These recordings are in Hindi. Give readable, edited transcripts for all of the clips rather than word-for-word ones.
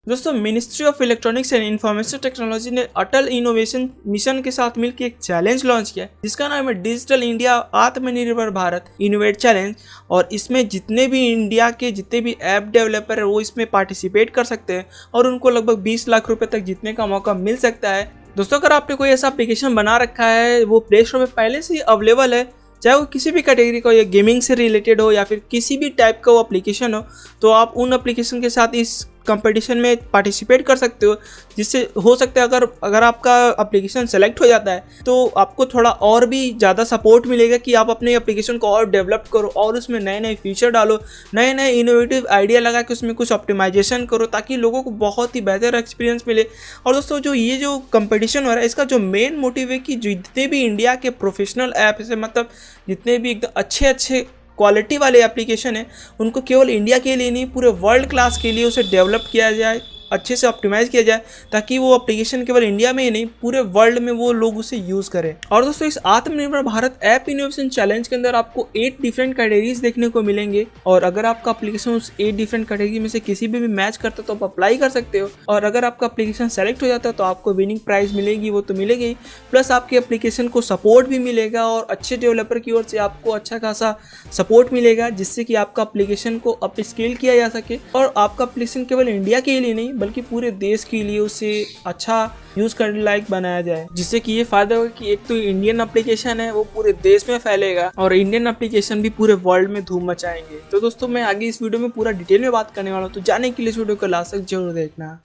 दोस्तों ministry of electronics and information technology ने अटल इनोवेशन मिशन के साथ मिलकर एक चैलेंज लॉन्च किया है जिसका नाम है डिजिटल इंडिया आत्मनिर्भर भारत इनोवेट चैलेंज। और इसमें जितने भी इंडिया के जितने भी ऐप डेवलपर है वो इसमें पार्टिसिपेट कर सकते हैं और उनको लगभग 20 लाख रुपए तक जीतने का मौका मिल सकता है। दोस्तों अगर आपने कोई ऐसा एप्लीकेशन बना रखा है वो प्ले स्टोर में पहले से ही अवेलेबल है, चाहे वो किसी भी कैटेगरी का हो या गेमिंग से रिलेटेड हो या फिर किसी भी टाइप का वो एप्लीकेशन हो, तो आप उन एप्लीकेशन के साथ इस कंपटीशन में पार्टिसिपेट कर सकते हो। जिससे हो सकता है अगर आपका एप्लीकेशन सेलेक्ट हो जाता है तो आपको थोड़ा और भी ज़्यादा सपोर्ट मिलेगा कि आप अपने एप्लीकेशन को और डेवलप करो और उसमें नए नए फीचर डालो, नए नए इनोवेटिव आइडिया लगा के उसमें कुछ ऑप्टिमाइजेशन करो ताकि लोगों को बहुत ही बेहतर एक्सपीरियंस मिले। और दोस्तों ये जो कंपटीशन हो रहा है इसका जो मेन मोटिव है कि जितने भी इंडिया के प्रोफेशनल ऐप है, मतलब जितने भी एकदम अच्छे क्वालिटी वाले एप्लीकेशन है उनको केवल इंडिया के लिए नहीं पूरे वर्ल्ड क्लास के लिए उसे डेवलप किया जाए, अच्छे से ऑप्टिमाइज़ किया जाए ताकि वो एप्लीकेशन केवल इंडिया में ही नहीं पूरे वर्ल्ड में वो लोग उसे यूज़ करें। और दोस्तों इस आत्मनिर्भर भारत ऐप इनोवेशन चैलेंज के अंदर आपको 8 डिफरेंट कैटेगरीज देखने को मिलेंगे और अगर आपका एप्लीकेशन उस 8 डिफरेंट कैटेगरी में से किसी भी मैच करता है तो आप अप्लाई कर सकते हो। और अगर आपका एप्लीकेशन सेलेक्ट हो जाता है तो आपको विनिंग प्राइज मिलेगी, वो तो मिलेगी ही, प्लस आपके एप्लीकेशन को सपोर्ट भी मिलेगा और अच्छे डेवलपर की ओर से आपको अच्छा खासा सपोर्ट मिलेगा जिससे कि आपका एप्लीकेशन को अप स्केल किया जा सके और आपका एप्लीकेशन केवल इंडिया के लिए नहीं बल्कि पूरे देश के लिए उसे अच्छा यूज़ करने लायक बनाया जाए। जिससे कि ये फायदा होगा कि एक तो इंडियन एप्लीकेशन है वो पूरे देश में फैलेगा और इंडियन एप्लीकेशन भी पूरे वर्ल्ड में धूम मचाएंगे। तो दोस्तों मैं आगे इस वीडियो में पूरा डिटेल में बात करने वाला हूँ, तो जाने के लिए इस वीडियो को लास्ट तक जरूर देखना।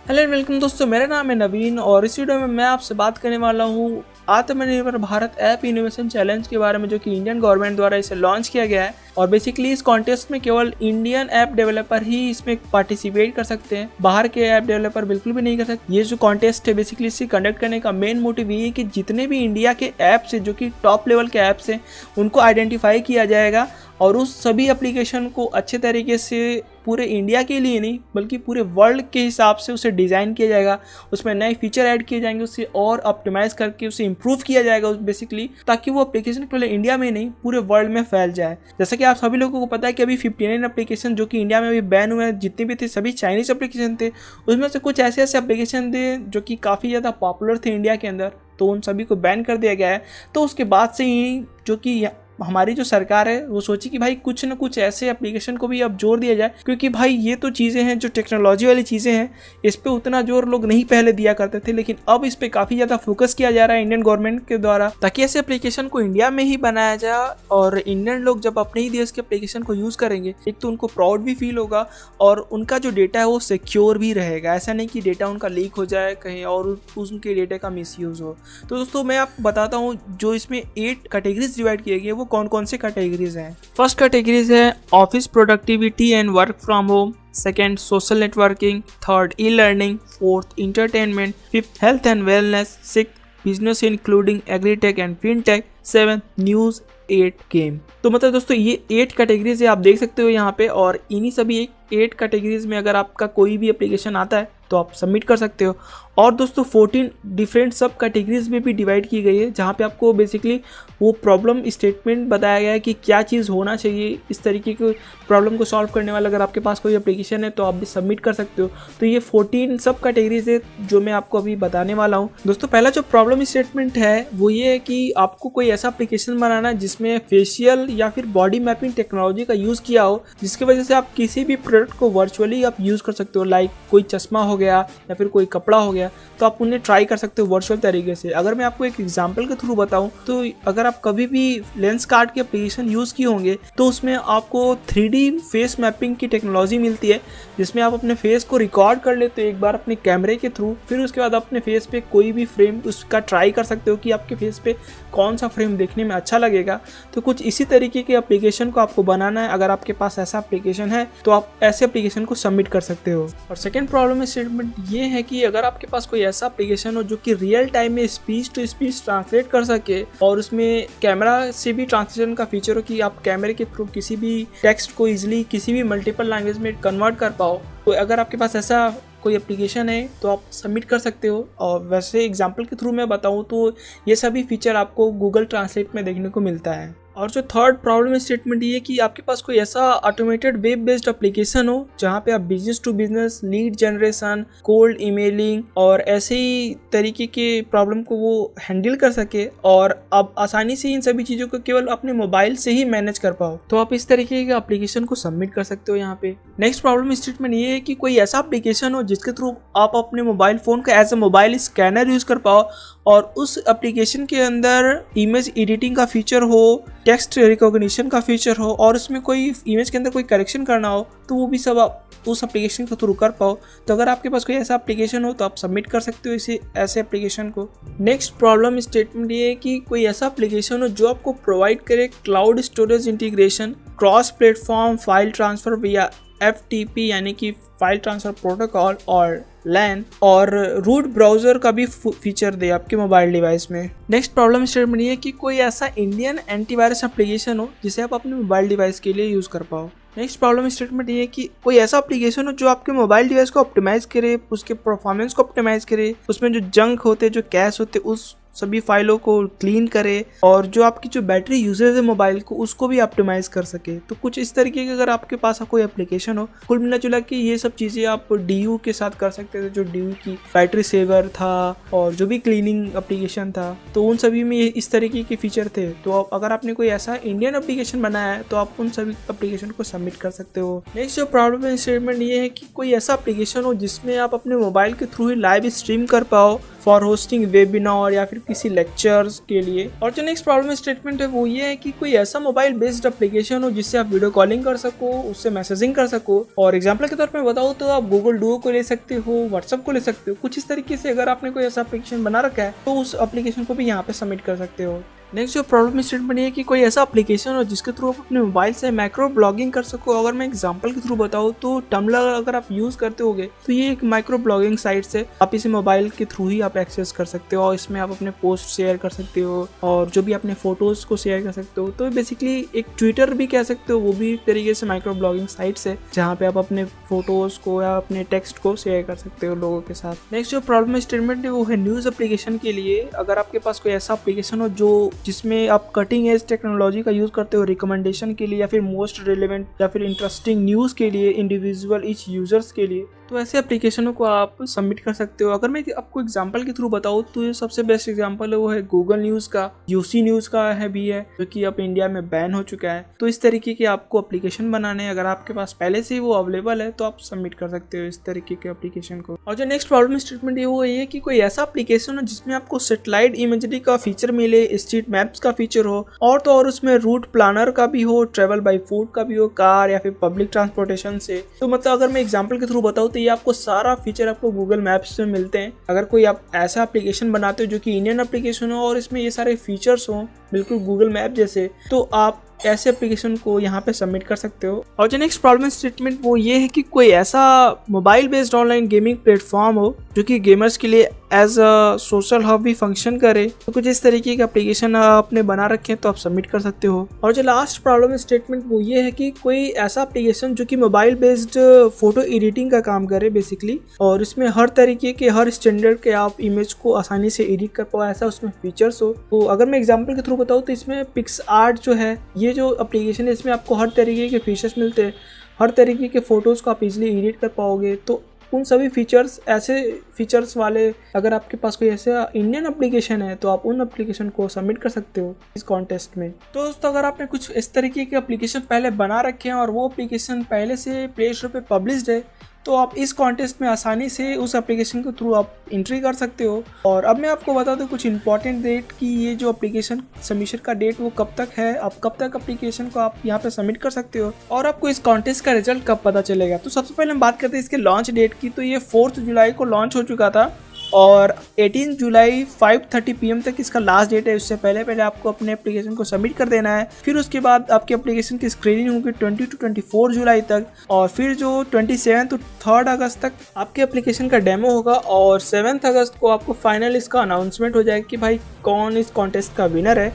हेलो वेलकम दोस्तों, मेरा नाम है नवीन और इस वीडियो में मैं आपसे बात करने वाला हूँ आत्मनिर्भर भारत ऐप इनोवेशन चैलेंज के बारे में जो कि इंडियन गवर्नमेंट द्वारा इसे लॉन्च किया गया है। और बेसिकली इस कॉन्टेस्ट में केवल इंडियन ऐप डेवलपर ही इसमें पार्टिसिपेट कर सकते हैं, बाहर के ऐप डेवलपर बिल्कुल भी नहीं कर सकते। ये जो कॉन्टेस्ट है बेसिकली इसे कंडक्ट करने का मेन मोटिव ये है कि जितने भी इंडिया के ऐप्स हैं जो कि टॉप लेवल के ऐप्स हैं उनको आइडेंटिफाई किया जाएगा और उस सभी एप्लीकेशन को अच्छे तरीके से पूरे इंडिया के लिए नहीं बल्कि पूरे वर्ल्ड के हिसाब से उसे डिज़ाइन किया जाएगा, उसमें नए फीचर ऐड किए जाएंगे, उसे और ऑप्टिमाइज़ करके उसे इम्प्रूव किया जाएगा बेसिकली, ताकि वो एप्लीकेशन केवल इंडिया में नहीं पूरे वर्ल्ड में फैल जाए। जैसा कि आप सभी लोगों को पता है कि अभी 59 एप्लीकेशन जो कि इंडिया में अभी बैन हुए हैं, जितने भी थे सभी चाइनीज़ एप्लीकेशन थे, उसमें से कुछ ऐसे एप्लीकेशन थे जो कि काफ़ी ज़्यादा पॉपुलर थे इंडिया के अंदर, तो उन सभी को बैन कर दिया गया है। तो उसके बाद से ही जो कि हमारी जो सरकार है वो सोची कि भाई कुछ ना कुछ ऐसे एप्लीकेशन को भी अब जोर दिया जाए, क्योंकि भाई ये तो चीज़ें हैं जो टेक्नोलॉजी वाली चीज़ें हैं, इस पे उतना जोर लोग नहीं पहले दिया करते थे, लेकिन अब इस पे काफ़ी ज़्यादा फोकस किया जा रहा है इंडियन गवर्नमेंट के द्वारा ताकि ऐसे एप्लीकेशन को इंडिया में ही बनाया जाए। और इंडियन लोग जब अपने ही देश के एप्लीकेशन को यूज़ करेंगे एक तो उनको प्राउड भी फील होगा और उनका जो डेटा है वो सिक्योर भी रहेगा। ऐसा नहीं कि डेटा उनका लीक हो जाए कहीं और उनके डेटा का मिसयूज़ हो। तो दोस्तों मैं आपको बताता हूँ जो इसमें 8 कैटेगरीज डिवाइड किए गए वो कौन कौन से कैटेगरीज हैं। फर्स्ट कैटेगरीज है office productivity and work from home, second social networking, third e learning, fourth entertainment, fifth health and wellness, sixth business including agritech and fintech, seventh news, 8 game. तो मतलब दोस्तों ये 8 कैटेगरीज है, आप देख सकते हो यहाँ पे। और इन्हीं सभी 8 कैटेगरीज में अगर आपका कोई भी एप्लीकेशन आता है तो आप सबमिट कर सकते हो। और दोस्तों 14 डिफरेंट सब कैटेगरीज में भी डिवाइड की गई है जहाँ पे आपको बेसिकली वो प्रॉब्लम स्टेटमेंट बताया गया है कि क्या चीज़ होना चाहिए। इस तरीके के प्रॉब्लम को सॉल्व करने वाला अगर आपके पास कोई एप्लीकेशन है तो आप भी सबमिट कर सकते हो। तो ये 14 सब कैटेगरीज है जो मैं आपको अभी बताने वाला हूँ। दोस्तों पहला जो प्रॉब्लम स्टेटमेंट है वो ये है कि आपको कोई ऐसा एप्लीकेशन बनाना है जिसमें फेशियल या फिर बॉडी मैपिंग टेक्नोलॉजी का यूज़ किया हो, जिसकी वजह से आप किसी भी प्रोडक्ट को वर्चुअली आप यूज़ कर सकते हो। लाइक कोई चश्मा हो गया या फिर कोई कपड़ा हो गया तो आप उन्हें ट्राई कर सकते हो वर्चुअल तरीके से। अगर मैं आपको एक एग्जांपल के थ्रू बताऊं तो अगर आप कभी भी लेंस कार्ड के एप्लीकेशन यूज़ किए होंगे तो उसमें आपको 3D फेस मैपिंग की टेक्नोलॉजी मिलती है जिसमें आप अपने फेस को रिकॉर्ड कर लेते हो एक बार अपने कैमरे के थ्रू, फिर उसके बाद अपने फेस पे कोई भी फ्रेम उसका ट्राई कर सकते हो कि आपके फेस पे कौन सा फ्रेम देखने में अच्छा लगेगा। तो कुछ इसी तरीके के एप्लीकेशन को आपको बनाना है। अगर आपके पास ऐसा एप्लीकेशन है तो आप ऐसे एप्लीकेशन को सबमिट कर सकते हो। और सेकेंड प्रॉब्लम स्टेटमेंट ये है कि अगर आपके पास कोई ऐसा एप्लीकेशन हो जो कि रियल टाइम में स्पीच टू स्पीच ट्रांसलेट कर सके और उसमें कैमरा से भी ट्रांसलेशन का फीचर हो कि आप कैमरे के थ्रू किसी भी टेक्स्ट को इजीली किसी भी मल्टीपल लैंग्वेज में कन्वर्ट कर पाओ, तो अगर आपके पास ऐसा कोई एप्लीकेशन है तो आप सबमिट कर सकते हो। और वैसे एग्जांपल के थ्रू मैं बताऊं तो ये सभी फीचर आपको गूगल ट्रांसलेट में देखने को मिलता है। और जो थर्ड प्रॉब्लम स्टेटमेंट ये है कि आपके पास कोई ऐसा ऑटोमेटेड वेब बेस्ड एप्लीकेशन हो जहाँ पे आप business to business, lead generation, cold emailing और ऐसे ही तरीके के प्रॉब्लम को वो हैंडल कर सके और आप आसानी से इन सभी चीज़ों को केवल अपने मोबाइल से ही मैनेज कर पाओ, तो आप इस तरीके के एप्लीकेशन को सबमिट कर सकते हो यहाँ पे। नेक्स्ट प्रॉब्लम स्टेटमेंट ये है कि कोई ऐसा एप्लीकेशन हो जिसके थ्रू आप अपने मोबाइल फ़ोन का as a mobile scanner use कर पाओ और उस एप्लीकेशन के अंदर इमेज एडिटिंग का फीचर हो, टेक्स्ट रिकॉग्निशन का फीचर हो और उसमें कोई इमेज के अंदर कोई करेक्शन करना हो तो वो भी सब आप उस एप्लीकेशन के थ्रू कर पाओ। तो अगर आपके पास कोई ऐसा एप्लीकेशन हो तो आप सबमिट कर सकते हो इसे ऐसे एप्लीकेशन को। नेक्स्ट प्रॉब्लम स्टेटमेंट ये है कि कोई ऐसा एप्लीकेशन हो जो आपको प्रोवाइड करे cloud storage integration, cross platform file transfer विया FTP यानी कि फाइल ट्रांसफ़र प्रोटोकॉल और LAN और रूट ब्राउज़र का भी फीचर दे आपके मोबाइल डिवाइस में। नेक्स्ट प्रॉब्लम स्टेटमेंट ये है कि कोई ऐसा इंडियन एंटीवायरस एप्लीकेशन हो जिसे आप अपने मोबाइल डिवाइस के लिए यूज़ कर पाओ। नेक्स्ट प्रॉब्लम स्टेटमेंट ये है कि कोई ऐसा एप्लीकेशन हो जो आपके मोबाइल डिवाइस को ऑप्टिमाइज़ करे, उसके परफॉर्मेंस को ऑप्टिमाइज़ करे, उसमें जो जंक होते, जो कैश होते, उस सभी फाइलों को क्लीन करे और जो आपकी जो बैटरी यूजेज है मोबाइल को उसको भी ऑप्टिमाइज़ कर सके। तो कुछ इस तरीके के अगर आपके पास कोई एप्लीकेशन हो, कुल मिला जुला के ये सब चीज़ें आप DU के साथ कर सकते थे, जो DU की बैटरी सेवर था और जो भी क्लीनिंग एप्लीकेशन था, तो उन सभी में इस तरीके के फीचर थे। तो अगर आपने कोई ऐसा इंडियन एप्लीकेशन बनाया है तो आप उन सभी एप्लीकेशन को सबमिट कर सकते हो। नेक्स्ट जो प्रॉब्लम स्टेटमेंट ये है कि कोई ऐसा एप्लीकेशन हो जिसमें आप अपने मोबाइल के थ्रू ही लाइव स्ट्रीम कर पाओ फॉर होस्टिंग वेबिनार या फिर किसी लेक्चर्स के लिए। और जो नेक्स्ट प्रॉब्लम स्टेटमेंट है वो ये है कि कोई ऐसा मोबाइल बेस्ड एप्लीकेशन हो जिससे आप वीडियो कॉलिंग कर सको, उससे मैसेजिंग कर सको। और एग्जांपल के तौर पे बताओ तो आप गूगल डुओ को ले सकते हो, व्हाट्सएप को ले सकते हो। कुछ इस तरीके से अगर आपने कोई ऐसा एप्लीकेशन बना रखा है तो उस एप्लीकेशन को भी यहाँ पे सबमिट कर सकते हो। नेक्स्ट जो प्रॉब्लम स्टेटमेंट ये है कि कोई ऐसा एप्लीकेशन हो जिसके थ्रू आप अपने मोबाइल से माइक्रो ब्लॉगिंग कर सको। अगर मैं एग्जांपल के थ्रू बताऊँ तो टम्बलर अगर आप यूज़ करते होगे तो ये एक माइक्रो ब्लॉगिंग साइट से आप इसे मोबाइल के थ्रू ही आप एक्सेस कर सकते हो और इसमें आप अपने पोस्ट शेयर कर सकते हो और जो भी अपने फोटोज़ को शेयर कर सकते हो। तो बेसिकली एक ट्विटर भी कह सकते हो, वो भी एक तरीके से माइक्रो ब्लॉगिंग साइट्स है जहाँ पे आप अपने फोटोज़ को या अपने टेक्स्ट को शेयर कर सकते हो लोगों के साथ। नेक्स्ट जो प्रॉब्लम स्टेटमेंट है वो है न्यूज़ एप्लीकेशन के लिए। अगर आपके पास कोई ऐसा एप्लीकेशन हो जिसमें आप कटिंग एज टेक्नोलॉजी का यूज़ करते हो रिकमेंडेशन के लिए या फिर मोस्ट रिलेवेंट या फिर इंटरेस्टिंग न्यूज़ के लिए, इंडिविजुअल ईच यूजर्स के लिए, तो ऐसे एप्लीकेशनों को आप सबमिट कर सकते हो। अगर मैं आपको एग्जांपल के थ्रू बताऊँ तो ये सबसे बेस्ट एग्जांपल है वो है गूगल न्यूज़ का, यूसी न्यूज़ का है भी है जो कि अब इंडिया में बैन हो चुका है। तो इस तरीके के आपको एप्लीकेशन बनाने, अगर आपके पास पहले से ही वो अवेलेबल है तो आप सबमिट कर सकते हो इस तरीके के एप्लीकेशन को। और जो नेक्स्ट प्रॉब्लम स्टेटमेंट है वो ये है कि कोई ऐसा एप्लीकेशन हो जिसमें आपको सैटेलाइट इमेजरी का फीचर मिले, स्ट्रीट मैप्स का फीचर हो और तो और उसमें रूट प्लानर का भी हो, ट्रेवल बाई फूड का भी हो, कार या फिर पब्लिक ट्रांसपोर्टेशन से। तो मतलब अगर मैं एग्जांपल के थ्रू बताऊँ तो ये आपको सारा फीचर आपको गूगल मैप्स में मिलते हैं। अगर कोई आप ऐसा एप्लीकेशन बनाते हो जो कि इंडियन एप्लीकेशन हो और इसमें ये सारे फीचर्स हो बिल्कुल गूगल मैप जैसे, तो आप ऐसे एप्लीकेशन को यहाँ पे सबमिट कर सकते हो। और जो नेक्स्ट प्रॉब्लम स्टेटमेंट वो ये है कि कोई ऐसा mobile based online gaming platform हो जो कि गेमर्स के लिए एज अ सोशल हब भी फंक्शन करे। तो कुछ इस तरीके के एप्लीकेशन आपने बना रखे हैं तो आप सबमिट कर सकते हो। और जो लास्ट प्रॉब्लम स्टेटमेंट वो ये है कि कोई ऐसा एप्लीकेशन जो कि मोबाइल बेस्ड फोटो एडिटिंग का काम करे बेसिकली, और इसमें हर तरीके के, हर स्टैंडर्ड के आप इमेज को आसानी से एडिट कर पाओ, ऐसा उसमें फीचर्स हो। तो अगर मैं एग्जाम्पल के थ्रू बताऊँ तो इसमें पिक्सआर्ट जो है, ये जो एप्लीकेशन है इसमें आपको हर तरीके के फीचर्स मिलते हैं, हर तरीके के फोटोज़ को आप इजीली एडिट कर पाओगे। तो उन सभी फीचर्स, ऐसे फीचर्स वाले अगर आपके पास कोई ऐसा इंडियन एप्लीकेशन है तो आप उन एप्लीकेशन को सबमिट कर सकते हो इस कॉन्टेस्ट में। तो दोस्तों अगर आपने कुछ इस तरीके के एप्लीकेशन पहले बना रखे हैं और वो एप्लीकेशन पहले से प्ले स्टोर पे पब्लिश्ड है तो आप इस कॉन्टेस्ट में आसानी से उस एप्लीकेशन के थ्रू आप एंट्री कर सकते हो। और अब मैं आपको बता दूं कुछ इंपॉर्टेंट डेट कि ये जो एप्लीकेशन सबमिशन का डेट वो कब तक है, अब कब तक एप्लीकेशन को आप यहाँ पे सबमिट कर सकते हो और आपको इस कॉन्टेस्ट का रिजल्ट कब पता चलेगा। तो सबसे पहले हम बात करते हैं इसके लॉन्च डेट की। तो ये 4 जुलाई को लॉन्च हो चुका था और 18 जुलाई 5:30 PM तक इसका लास्ट डेट है। उससे पहले आपको अपने एप्लीकेशन को सबमिट कर देना है। फिर उसके बाद आपके एप्लीकेशन की स्क्रीनिंग होगी 20 to 24 जुलाई तक और फिर जो 27 to 3 अगस्त तक आपके एप्लीकेशन का डेमो होगा और 7 अगस्त को आपको फाइनल इसका अनाउंसमेंट हो जाएगा कि भाई कौन इस कॉन्टेस्ट का विनर है।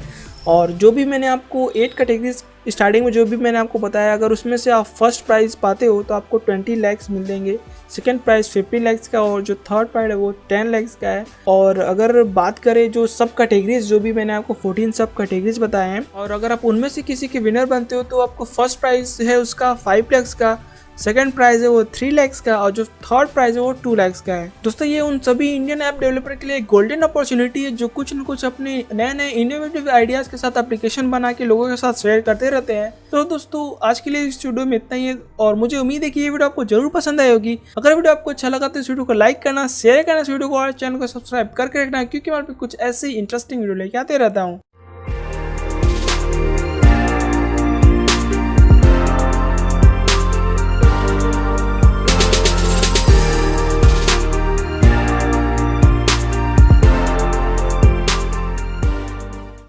और जो भी मैंने आपको 8 कैटेगरीज स्टार्टिंग में जो भी मैंने आपको बताया, अगर उसमें से आप फर्स्ट प्राइज़ पाते हो तो आपको 20 लाख मिल देंगे, सेकेंड प्राइज़ 50 लाख का, और जो थर्ड प्राइज़ है वो 10 लाख का है। और अगर बात करें जो सब कैटेगरीज, जो भी मैंने आपको 14 सब कैटेगरीज बताए हैं, और अगर आप उनमें से किसी के विनर बनते हो तो आपको फर्स्ट प्राइज़ है उसका 5 लाख का, सेकंड प्राइज़ है वो 3 लाख का, और जो थर्ड प्राइज़ है वो 2 लाख का है। दोस्तों ये उन सभी इंडियन ऐप डेवलपर के लिए गोल्डन अपॉर्चुनिटी है जो कुछ न कुछ अपने नए नए इनोवेटिव आइडियाज़ के साथ एप्लीकेशन बना के लोगों के साथ शेयर करते रहते हैं। तो दोस्तों आज के लिए इस वीडियो में इतना ही है, और मुझे उम्मीद है कि ये वीडियो आपको जरूर पसंद आई होगी। अगर वीडियो आपको अच्छा लगा तो इस वीडियो को लाइक करना, शेयर करना इस वीडियो को, और चैनल को सब्सक्राइब करके रखना, क्योंकि मैं कुछ ऐसे ही इंटरेस्टिंग वीडियो लेके आते रहता हूँ।